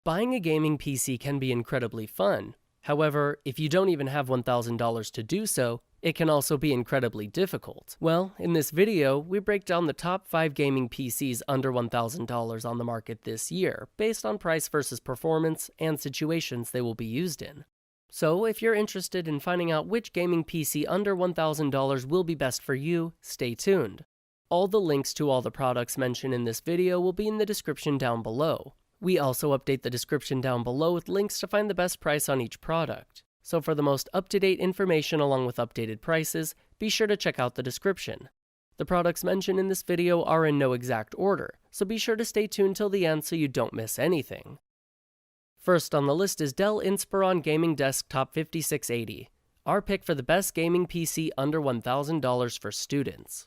Buying a gaming PC can be incredibly fun. However, if you don't even have $1,000 to do so, it can also be incredibly difficult. Well, in this video, we break down the top 5 gaming PCs under $1,000 on the market this year, based on price versus performance and situations they will be used in. So, if you're interested in finding out which gaming PC under $1,000 will be best for you, stay tuned. All the links to all the products mentioned in this video will be in the description down below. We also update the description down below with links to find the best price on each product. So for the most up-to-date information along with updated prices, be sure to check out the description. The products mentioned in this video are in no exact order, so be sure to stay tuned till the end so you don't miss anything. First on the list is Dell Inspiron Gaming Desktop 5680, our pick for the best gaming PC under $1,000 for students.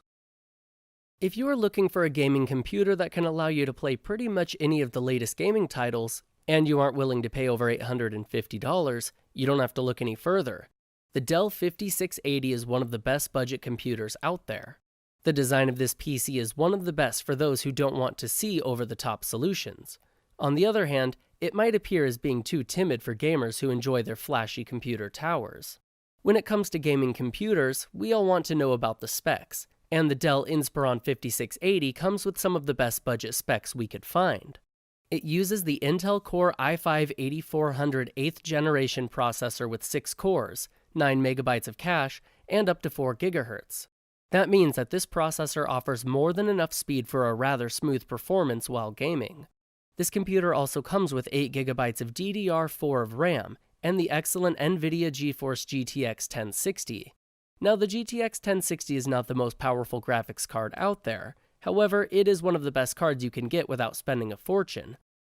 If you are looking for a gaming computer that can allow you to play pretty much any of the latest gaming titles, and you aren't willing to pay over $850, you don't have to look any further. The Dell 5680 is one of the best budget computers out there. The design of this PC is one of the best for those who don't want to see over-the-top solutions. On the other hand, it might appear as being too timid for gamers who enjoy their flashy computer towers. When it comes to gaming computers, we all want to know about the specs, and the Dell Inspiron 5680 comes with some of the best budget specs we could find. It uses the Intel Core i5-8400 8th generation processor with 6 cores, 9 MB of cache, and up to 4 GHz. That means that this processor offers more than enough speed for a rather smooth performance while gaming. This computer also comes with 8 GB of DDR4 of RAM and the excellent NVIDIA GeForce GTX 1060. Now, the GTX 1060 is not the most powerful graphics card out there. However, it is one of the best cards you can get without spending a fortune.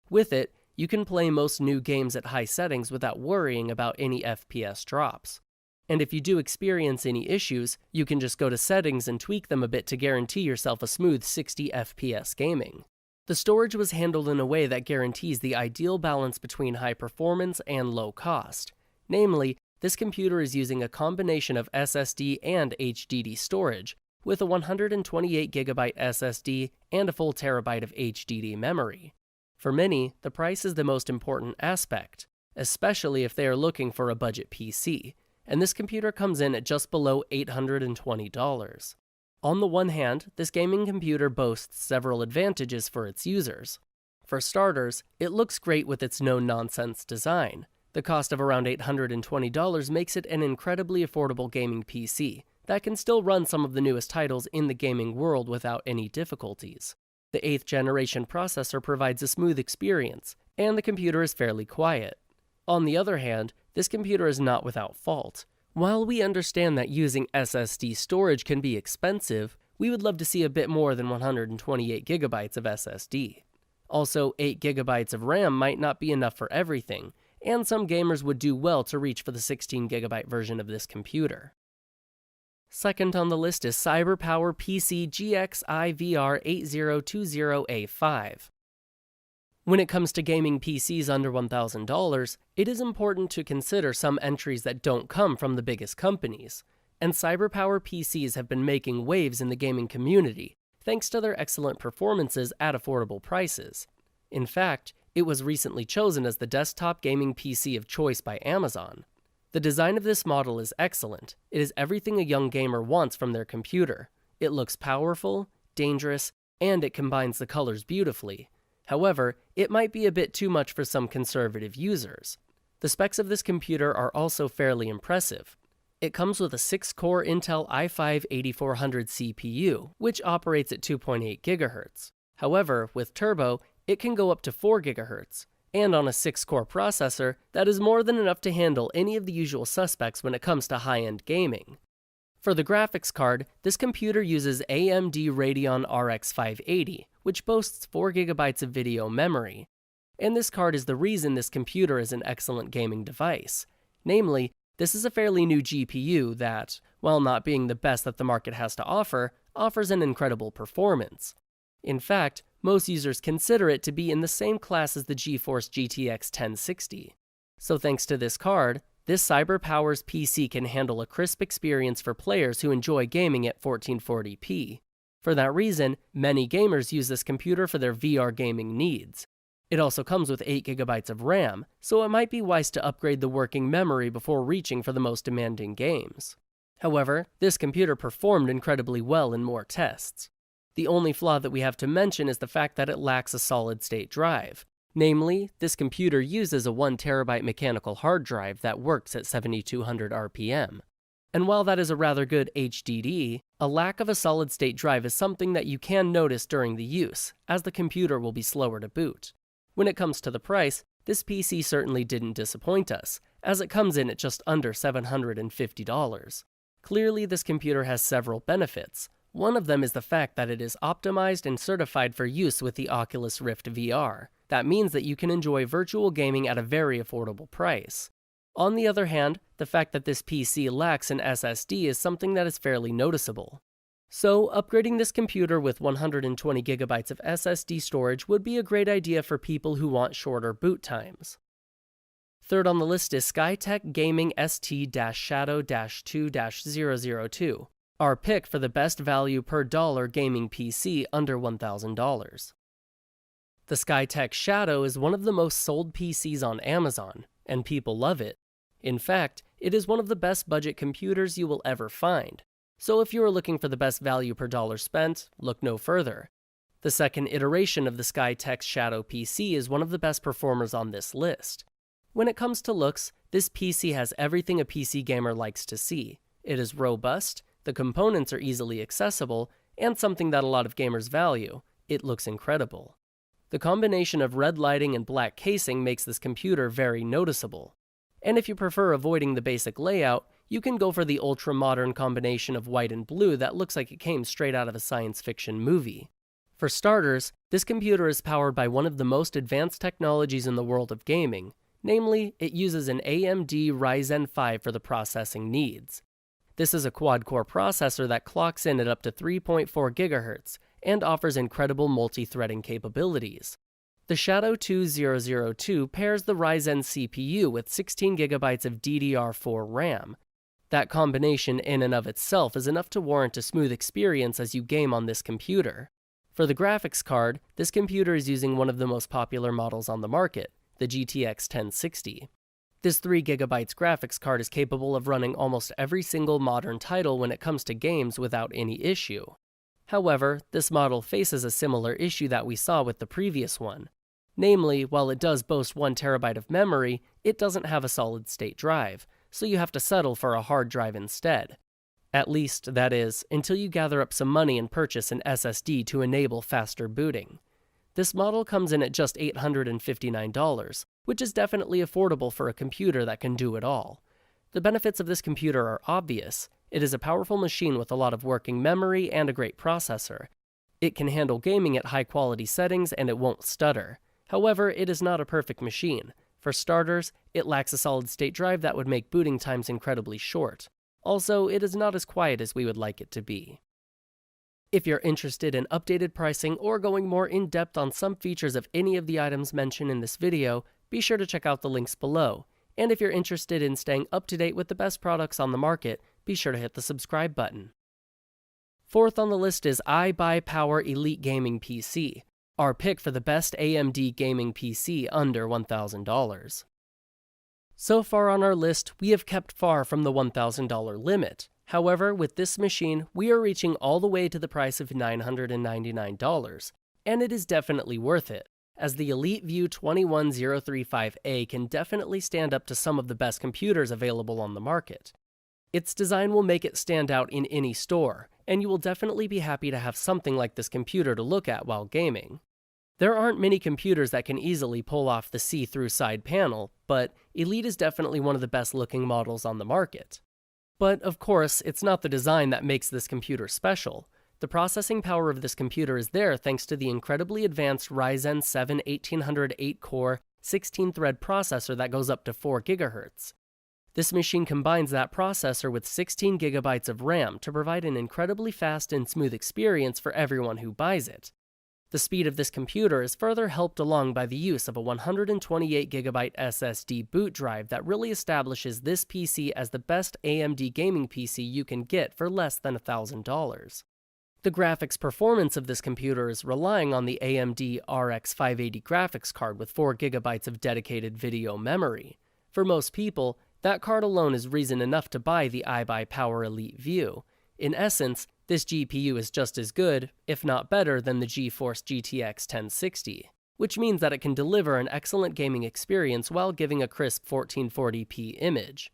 With it, you can play most new games at high settings without worrying about any FPS drops. And if you do experience any issues, you can just go to settings and tweak them a bit to guarantee yourself a smooth 60 FPS gaming. The storage was handled in a way that guarantees the ideal balance between high performance and low cost. Namely, this computer is using a combination of SSD and HDD storage, with a 128 GB SSD and a full terabyte of HDD memory. For many, the price is the most important aspect, especially if they are looking for a budget PC, and this computer comes in at just below $820. On the one hand, this gaming computer boasts several advantages for its users. For starters, it looks great with its no-nonsense design. The cost of around $820 makes it an incredibly affordable gaming PC that can still run some of the newest titles in the gaming world without any difficulties. The 8th generation processor provides a smooth experience, and the computer is fairly quiet. On the other hand, this computer is not without fault. While we understand that using SSD storage can be expensive, we would love to see a bit more than 128 GB of SSD. Also, 8 GB of RAM might not be enough for everything, and some gamers would do well to reach for the 16 GB version of this computer. Second on the list is CyberPower PC GXI VR 8020A5. When it comes to gaming PCs under $1,000, it is important to consider some entries that don't come from the biggest companies, and CyberPower PCs have been making waves in the gaming community thanks to their excellent performances at affordable prices. In fact, it was recently chosen as the desktop gaming PC of choice by Amazon. The design of this model is excellent. It is everything a young gamer wants from their computer. It looks powerful, dangerous, and it combines the colors beautifully. However, it might be a bit too much for some conservative users. The specs of this computer are also fairly impressive. It comes with a 6-core Intel i5-8400 CPU, which operates at 2.8 GHz. However, with Turbo, it can go up to 4 GHz, and on a 6-core processor, that is more than enough to handle any of the usual suspects when it comes to high-end gaming. For the graphics card, this computer uses AMD Radeon RX 580, which boasts 4 GB of video memory. And this card is the reason this computer is an excellent gaming device. Namely, this is a fairly new GPU that, while not being the best that the market has to offer, offers an incredible performance. In fact, most users consider it to be in the same class as the GeForce GTX 1060. So thanks to this card, this CyberPower's PC can handle a crisp experience for players who enjoy gaming at 1440p. For that reason, many gamers use this computer for their VR gaming needs. It also comes with 8 GB of RAM, so it might be wise to upgrade the working memory before reaching for the most demanding games. However, this computer performed incredibly well in more tests. The only flaw that we have to mention is the fact that it lacks a solid-state drive. Namely, this computer uses a 1TB mechanical hard drive that works at 7200 RPM. And while that is a rather good HDD, a lack of a solid-state drive is something that you can notice during the use, as the computer will be slower to boot. When it comes to the price, this PC certainly didn't disappoint us, as it comes in at just under $750. Clearly, this computer has several benefits. One of them is the fact that it is optimized and certified for use with the Oculus Rift VR. That means that you can enjoy virtual gaming at a very affordable price. On the other hand, the fact that this PC lacks an SSD is something that is fairly noticeable. So, upgrading this computer with 120 GB of SSD storage would be a great idea for people who want shorter boot times. Third on the list is Skytech Gaming ST-Shadow-2-002, our pick for the best value per dollar gaming PC under $1,000. The Skytech Shadow is one of the most sold PCs on Amazon, and people love it. In fact, it is one of the best budget computers you will ever find. So if you are looking for the best value per dollar spent, look no further. The second iteration of the Skytech Shadow PC is one of the best performers on this list. When it comes to looks, this PC has everything a PC gamer likes to see. It is robust, the components are easily accessible, and something that a lot of gamers value, it looks incredible. The combination of red lighting and black casing makes this computer very noticeable. And if you prefer avoiding the basic layout, you can go for the ultra-modern combination of white and blue that looks like it came straight out of a science fiction movie. For starters, this computer is powered by one of the most advanced technologies in the world of gaming. Namely, it uses an AMD Ryzen 5 for the processing needs. This is a quad-core processor that clocks in at up to 3.4 GHz and offers incredible multi-threading capabilities. The Shadow 2002 pairs the Ryzen CPU with 16 GB of DDR4 RAM. That combination in and of itself is enough to warrant a smooth experience as you game on this computer. For the graphics card, this computer is using one of the most popular models on the market, the GTX 1060. This 3GB graphics card is capable of running almost every single modern title when it comes to games without any issue. However, this model faces a similar issue that we saw with the previous one. Namely, while it does boast 1TB of memory, it doesn't have a solid-state drive, so you have to settle for a hard drive instead. At least, that is, until you gather up some money and purchase an SSD to enable faster booting. This model comes in at just $859, which is definitely affordable for a computer that can do it all. The benefits of this computer are obvious. It is a powerful machine with a lot of working memory and a great processor. It can handle gaming at high-quality settings and it won't stutter. However, it is not a perfect machine. For starters, it lacks a solid-state drive that would make booting times incredibly short. Also, it is not as quiet as we would like it to be. If you're interested in updated pricing or going more in-depth on some features of any of the items mentioned in this video, be sure to check out the links below. And if you're interested in staying up to date with the best products on the market, be sure to hit the subscribe button. Fourth on the list is iBuyPower Elite Gaming PC, our pick for the best AMD gaming PC under $1,000. So far on our list, we have kept far from the $1,000 limit. However, with this machine, we are reaching all the way to the price of $999, and it is definitely worth it, as the EliteView 21035A can definitely stand up to some of the best computers available on the market. Its design will make it stand out in any store, and you will definitely be happy to have something like this computer to look at while gaming. There aren't many computers that can easily pull off the see-through side panel, but Elite is definitely one of the best looking models on the market. But of course, it's not the design that makes this computer special. The processing power of this computer is there thanks to the incredibly advanced Ryzen 7 1800 8-core, 16-thread processor that goes up to 4 GHz. This machine combines that processor with 16 GB of RAM to provide an incredibly fast and smooth experience for everyone who buys it. The speed of this computer is further helped along by the use of a 128 GB SSD boot drive that really establishes this PC as the best AMD gaming PC you can get for less than $1,000. The graphics performance of this computer is relying on the AMD RX 580 graphics card with 4 GB of dedicated video memory. For most people, that card alone is reason enough to buy the iBuyPower Elite View. In essence, this GPU is just as good, if not better, than the GeForce GTX 1060, which means that it can deliver an excellent gaming experience while giving a crisp 1440p image.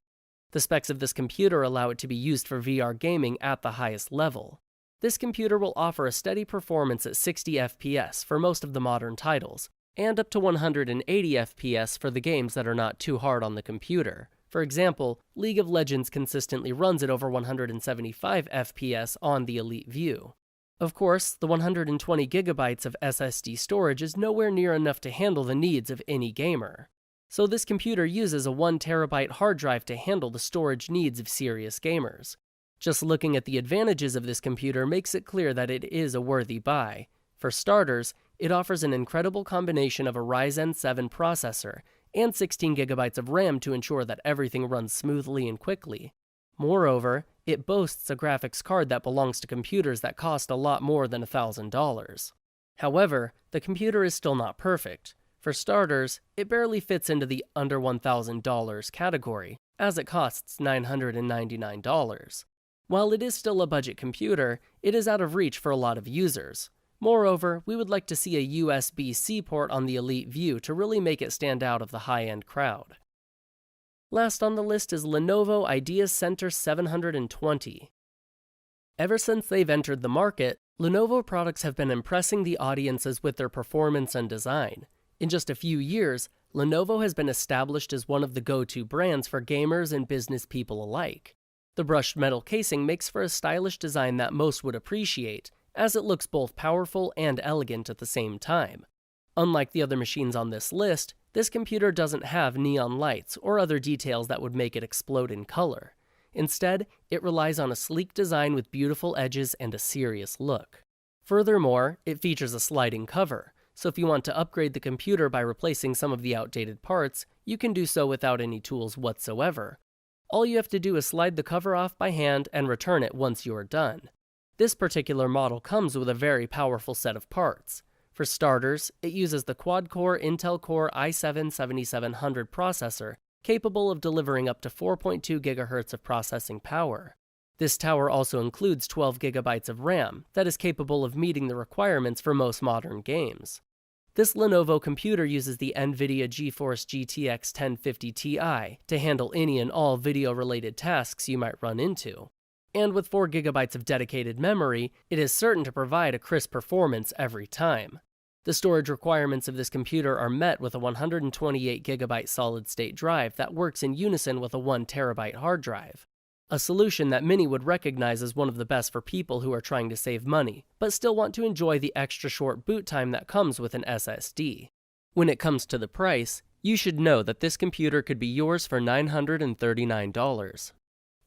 The specs of this computer allow it to be used for VR gaming at the highest level. This computer will offer a steady performance at 60 FPS for most of the modern titles, and up to 180 FPS for the games that are not too hard on the computer. For example, League of Legends consistently runs at over 175 FPS on the Elite View. Of course, the 120 GB of SSD storage is nowhere near enough to handle the needs of any gamer. So this computer uses a 1 TB hard drive to handle the storage needs of serious gamers. Just looking at the advantages of this computer makes it clear that it is a worthy buy. For starters, it offers an incredible combination of a Ryzen 7 processor and 16 GB of RAM to ensure that everything runs smoothly and quickly. Moreover, it boasts a graphics card that belongs to computers that cost a lot more than $1,000. However, the computer is still not perfect. For starters, it barely fits into the under $1,000 category, as it costs $999. While it is still a budget computer, it is out of reach for a lot of users. Moreover, we would like to see a USB-C port on the Elite View to really make it stand out of the high-end crowd. Last on the list is Lenovo IdeaCentre 720. Ever since they've entered the market, Lenovo products have been impressing the audiences with their performance and design. In just a few years, Lenovo has been established as one of the go-to brands for gamers and business people alike. The brushed metal casing makes for a stylish design that most would appreciate, as it looks both powerful and elegant at the same time. Unlike the other machines on this list, this computer doesn't have neon lights or other details that would make it explode in color. Instead, it relies on a sleek design with beautiful edges and a serious look. Furthermore, it features a sliding cover, so if you want to upgrade the computer by replacing some of the outdated parts, you can do so without any tools whatsoever. All you have to do is slide the cover off by hand and return it once you are done. This particular model comes with a very powerful set of parts. For starters, it uses the quad-core Intel Core i7-7700 processor, capable of delivering up to 4.2 GHz of processing power. This tower also includes 12 GB of RAM that is capable of meeting the requirements for most modern games. This Lenovo computer uses the NVIDIA GeForce GTX 1050 Ti to handle any and all video-related tasks you might run into. And with 4 GB of dedicated memory, it is certain to provide a crisp performance every time. The storage requirements of this computer are met with a 128 GB solid-state drive that works in unison with a 1 TB hard drive. A solution that many would recognize as one of the best for people who are trying to save money, but still want to enjoy the extra short boot time that comes with an SSD. When it comes to the price, you should know that this computer could be yours for $939.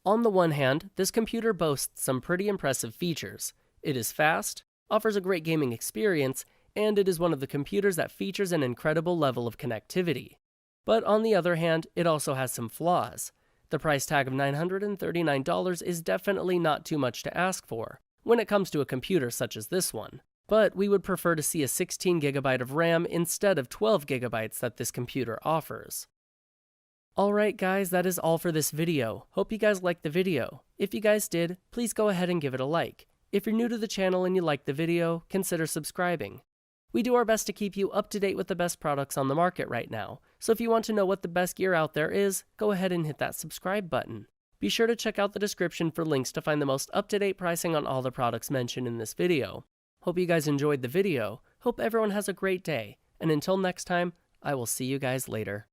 On the one hand, this computer boasts some pretty impressive features. It is fast, offers a great gaming experience, and it is one of the computers that features an incredible level of connectivity. But on the other hand, it also has some flaws. The price tag of $939 is definitely not too much to ask for when it comes to a computer such as this one, but we would prefer to see a 16 GB of RAM instead of 12 GB that this computer offers. Alright guys, that is all for this video. Hope you guys liked the video. If you guys did, please go ahead and give it a like. If you're new to the channel and you liked the video, consider subscribing. We do our best to keep you up to date with the best products on the market right now, so if you want to know what the best gear out there is, go ahead and hit that subscribe button. Be sure to check out the description for links to find the most up-to-date pricing on all the products mentioned in this video. Hope you guys enjoyed the video, hope everyone has a great day, and until next time, I will see you guys later.